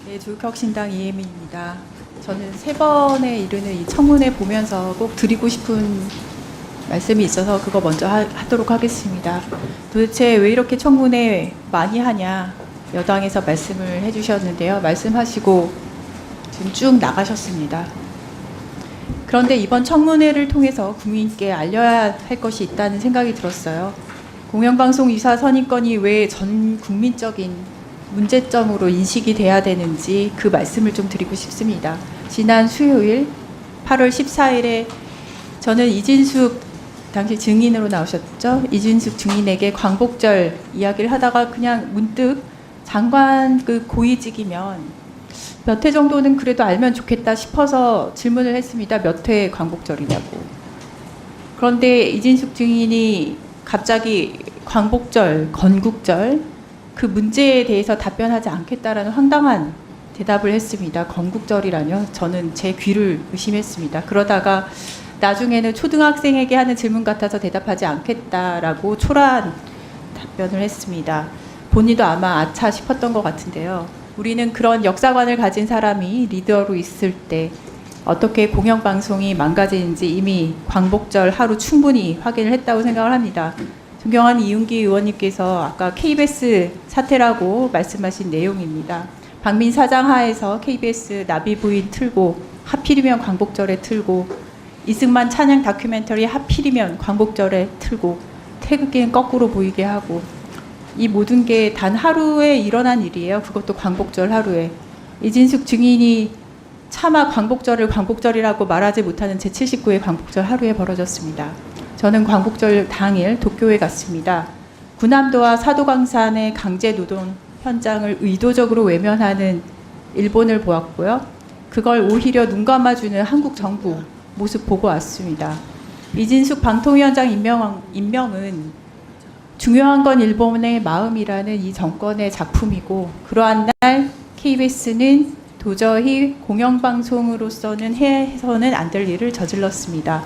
네, 조국혁신당 이혜민입니다. 저는 세 번에 이르는 이 청문회 보면서 꼭 드리고 싶은 말씀이 있어서 그거 먼저 하도록 하겠습니다. 도대체 왜 이렇게 청문회 많이 하냐 여당에서 말씀을 해주셨는데요. 말씀하시고 지금 쭉 나가셨습니다. 그런데 이번 청문회를 통해서 국민께 알려야 할 것이 있다는 생각이 들었어요. 공영방송 이사 선임권이 왜 전 국민적인 문제점으로 인식이 돼야 되는지 그 말씀을 좀 드리고 싶습니다. 지난 수요일 8월 14일에 저는 이진숙 당시 증인으로 나오셨죠. 이진숙 증인에게 광복절 이야기를 하다가 그냥 문득 장관 그 고위직이면 몇 회 정도는 그래도 알면 좋겠다 싶어서 질문을 했습니다. 몇 회 광복절이냐고. 그런데 이진숙 증인이 갑자기 광복절, 건국절 그 문제에 대해서 답변하지 않겠다라는 황당한 대답을 했습니다. 건국절이라뇨? 저는 제 귀를 의심했습니다. 그러다가 나중에는 초등학생에게 하는 질문 같아서 대답하지 않겠다라고 초라한 답변을 했습니다. 본인도 아마 아차 싶었던 것 같은데요. 우리는 그런 역사관을 가진 사람이 리더로 있을 때 어떻게 공영방송이 망가지는지 이미 광복절 하루 충분히 확인을 했다고 생각을 합니다. 존경하는 이윤기 의원님께서 아까 KBS 사태라고 말씀하신 내용입니다. 박민 사장 하에서 KBS 나비 부인 틀고 하필이면 광복절에 틀고 이승만 찬양 다큐멘터리 하필이면 광복절에 틀고 태극기는 거꾸로 보이게 하고 이 모든 게 단 하루에 일어난 일이에요. 그것도 광복절 하루에. 이진숙 증인이 차마 광복절을 광복절이라고 말하지 못하는 제79회 광복절 하루에 벌어졌습니다. 저는 광복절 당일 도쿄에 갔습니다. 군함도와 사도강산의 강제노동 현장을 의도적으로 외면하는 일본을 보았고요. 그걸 오히려 눈 감아주는 한국 정부 모습 보고 왔습니다. 이진숙 방통위원장 임명은 중요한 건 일본의 마음이라는 이 정권의 작품이고 그러한 날 KBS는 도저히 공영방송으로서는 해서는 안 될 일을 저질렀습니다.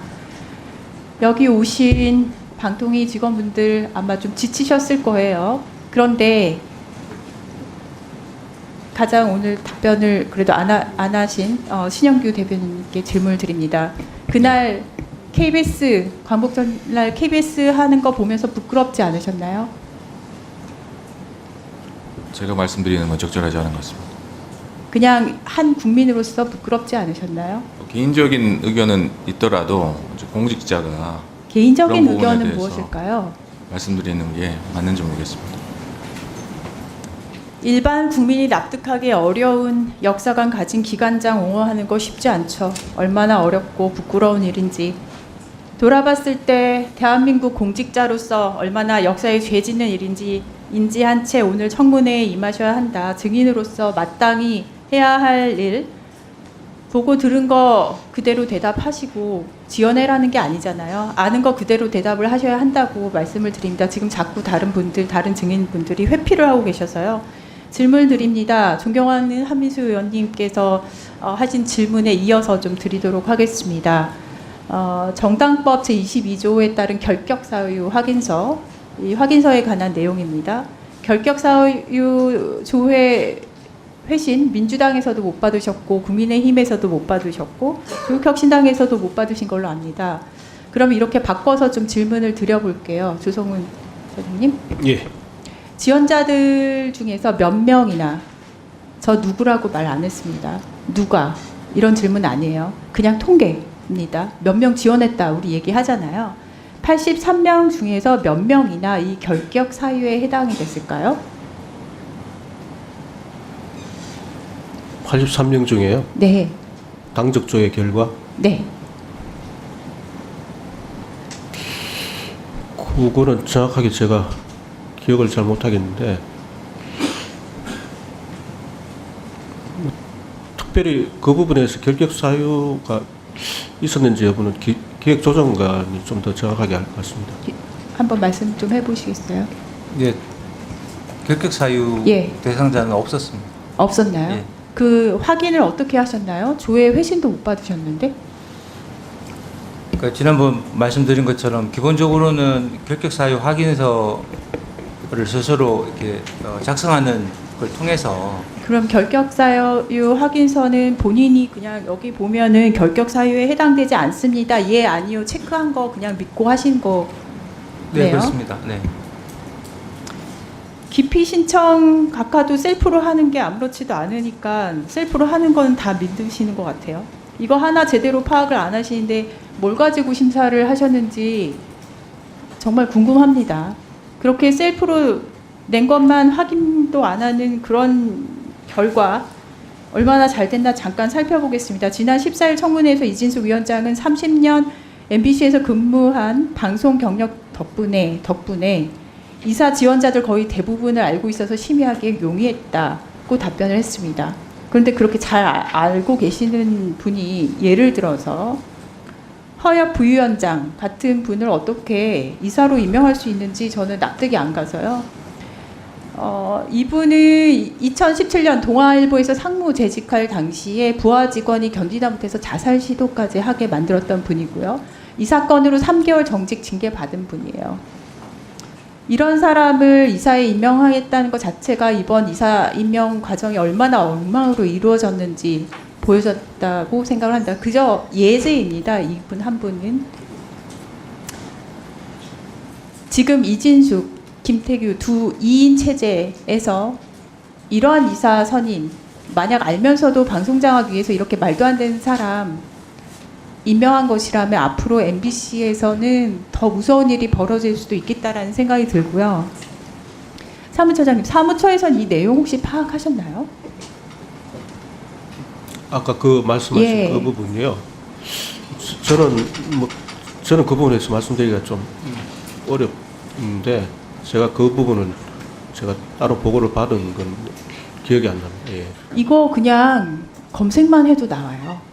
여기 오신 방통위 직원분들 아마 좀 지치셨을 거예요. 그런데 가장 오늘 답변을 그래도 안 하신 신영규 대변인께 질문을 드립니다. 그날 KBS 광복절날 KBS 하는 거 보면서 부끄럽지 않으셨나요? 제가 말씀드리는 건 적절하지 않은 것 같습니다. 그냥 한 국민으로서 부끄럽지 않으셨나요? 개인적인 의견은 있더라도 공직자가 개인적인 그런 부분에 의견은 대해서 무엇일까요? 말씀드리는 게 맞는지 모르겠습니다. 일반 국민이 납득하기 어려운 역사관 가진 기관장 옹호하는 거 쉽지 않죠. 얼마나 어렵고 부끄러운 일인지. 돌아봤을 때 대한민국 공직자로서 얼마나 역사에 죄 짓는 일인지 인지한 채 오늘 청문회에 임하셔야 한다. 증인으로서 마땅히 해야 할 일, 보고 들은 거 그대로 대답하시고 지어내라는 게 아니잖아요. 아는 거 그대로 대답을 하셔야 한다고 말씀을 드립니다. 지금 자꾸 다른 증인분들이 회피를 하고 계셔서요. 질문 드립니다. 존경하는 한민수 의원님께서 하신 질문에 이어서 좀 드리도록 하겠습니다. 정당법 제22조에 따른 결격사유 확인서, 이 확인서에 관한 내용입니다. 결격사유 조회 회신 민주당에서도 못 받으셨고 국민의힘에서도 못 받으셨고 조국혁신당에서도 못 받으신 걸로 압니다. 그럼 이렇게 바꿔서 좀 질문을 드려볼게요. 조성훈 선생님. 예. 지원자들 중에서 몇 명이나 저 누구라고 말 안 했습니다. 누가 이런 질문 아니에요. 그냥 통계입니다. 몇 명 지원했다 우리 얘기하잖아요. 83명 중에서 몇 명이나 이 결격 사유에 해당이 됐을까요? 83명 중에요. 네. 당적조회 결과 네. 그거는 정확하게 제가 기억을 잘 못하겠는데 특별히 그 부분에서 결격 사유가 있었는지 여부는 기획조정관이 좀 더 정확하게 알 것 같습니다. 한번 말씀 좀 해보시겠어요? 예, 결격 사유 예. 대상자는 없었습니다. 없었나요? 예. 그 확인을 어떻게 하셨나요? 조회 회신도 못 받으셨는데? 그러니까 지난번 말씀드린 것처럼 기본적으로는 결격 사유 확인서를 스스로 이렇게 작성하는 걸 통해서 그럼 결격 사유 확인서는 본인이 그냥 여기 보면은 결격 사유에 해당되지 않습니다. 예, 아니요 체크한 거 그냥 믿고 하신 거네요. 네, 그렇습니다. 네. 기피 신청 각하도 셀프로 하는 게 아무렇지도 않으니까 셀프로 하는 건 다 믿으시는 것 같아요. 이거 하나 제대로 파악을 안 하시는데 뭘 가지고 심사를 하셨는지 정말 궁금합니다. 그렇게 셀프로 낸 것만 확인도 안 하는 그런 결과 얼마나 잘 됐나 잠깐 살펴보겠습니다. 지난 14일 청문회에서 이진숙 위원장은 30년 MBC에서 근무한 방송 경력 덕분에 이사 지원자들 거의 대부분을 알고 있어서 심의하기에 용이했다고 답변을 했습니다. 그런데 그렇게 잘 알고 계시는 분이 예를 들어서 허엽 부위원장 같은 분을 어떻게 이사로 임명할 수 있는지 저는 납득이 안 가서요. 이분은 2017년 동아일보에서 상무 재직할 당시에 부하 직원이 견디다 못해서 자살 시도까지 하게 만들었던 분이고요. 이 사건으로 3개월 정직 징계 받은 분이에요. 이런 사람을 이사에 임명하겠다는 것 자체가 이번 이사 임명 과정이 얼마나 엉망으로 이루어졌는지 보여줬다고 생각을 합니다. 그저 예제입니다. 이분 한 분은. 지금 이진숙, 김태규 두 2인 체제에서 이러한 이사 선임, 만약 알면서도 방송장악 위해서 이렇게 말도 안 되는 사람 임명한 것이라면 앞으로 MBC에서는 더 무서운 일이 벌어질 수도 있겠다라는 생각이 들고요. 사무처장님, 사무처에선 이 내용 혹시 파악하셨나요? 아까 그 말씀하신 예. 그 부분이요. 저는 그 부분에서 말씀드리기가 좀 어렵는데 제가 그 부분은 제가 따로 보고를 받은 건 기억이 안 납니다. 예. 이거 그냥 검색만 해도 나와요.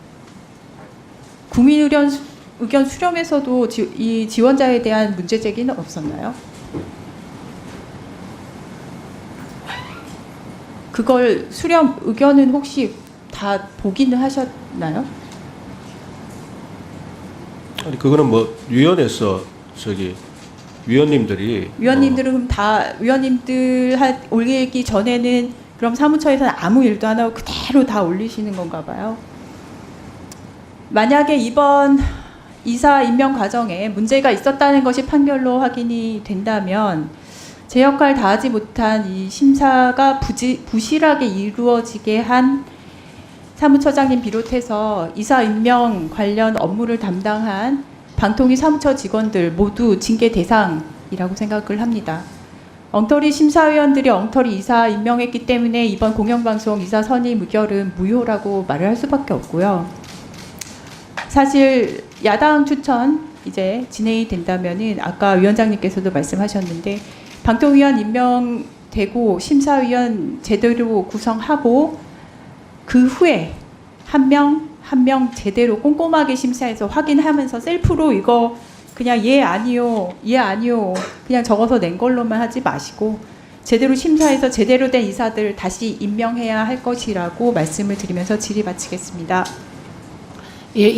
국민 의견 수렴에서도 이 지원자에 대한 문제 제기는 없었나요? 그걸 수렴 의견은 혹시 다 보기는 하셨나요? 아니 그거는 뭐 위원회에서 위원님들이 위원님들은 그럼 다 위원님들 올리기 전에는 그럼 사무처에서는 아무 일도 안 하고 그대로 다 올리시는 건가 봐요. 만약에 이번 이사 임명 과정에 문제가 있었다는 것이 판결로 확인이 된다면 제 역할 다하지 못한 이 심사가 부실하게 이루어지게 한 사무처장님 비롯해서 이사 임명 관련 업무를 담당한 방통위 사무처 직원들 모두 징계 대상이라고 생각을 합니다. 엉터리 심사위원들이 엉터리 이사 임명했기 때문에 이번 공영방송 이사 선임 의결은 무효라고 말을 할 수밖에 없고요. 사실 야당 추천 이제 진행이 된다면은 아까 위원장님께서도 말씀하셨는데 방통위원 임명되고 심사위원 제대로 구성하고 그 후에 한 명 제대로 꼼꼼하게 심사해서 확인하면서 셀프로 이거 그냥 예 아니요 그냥 적어서 낸 걸로만 하지 마시고 제대로 심사해서 제대로 된 이사들 다시 임명해야 할 것이라고 말씀을 드리면서 질의 마치겠습니다. 예,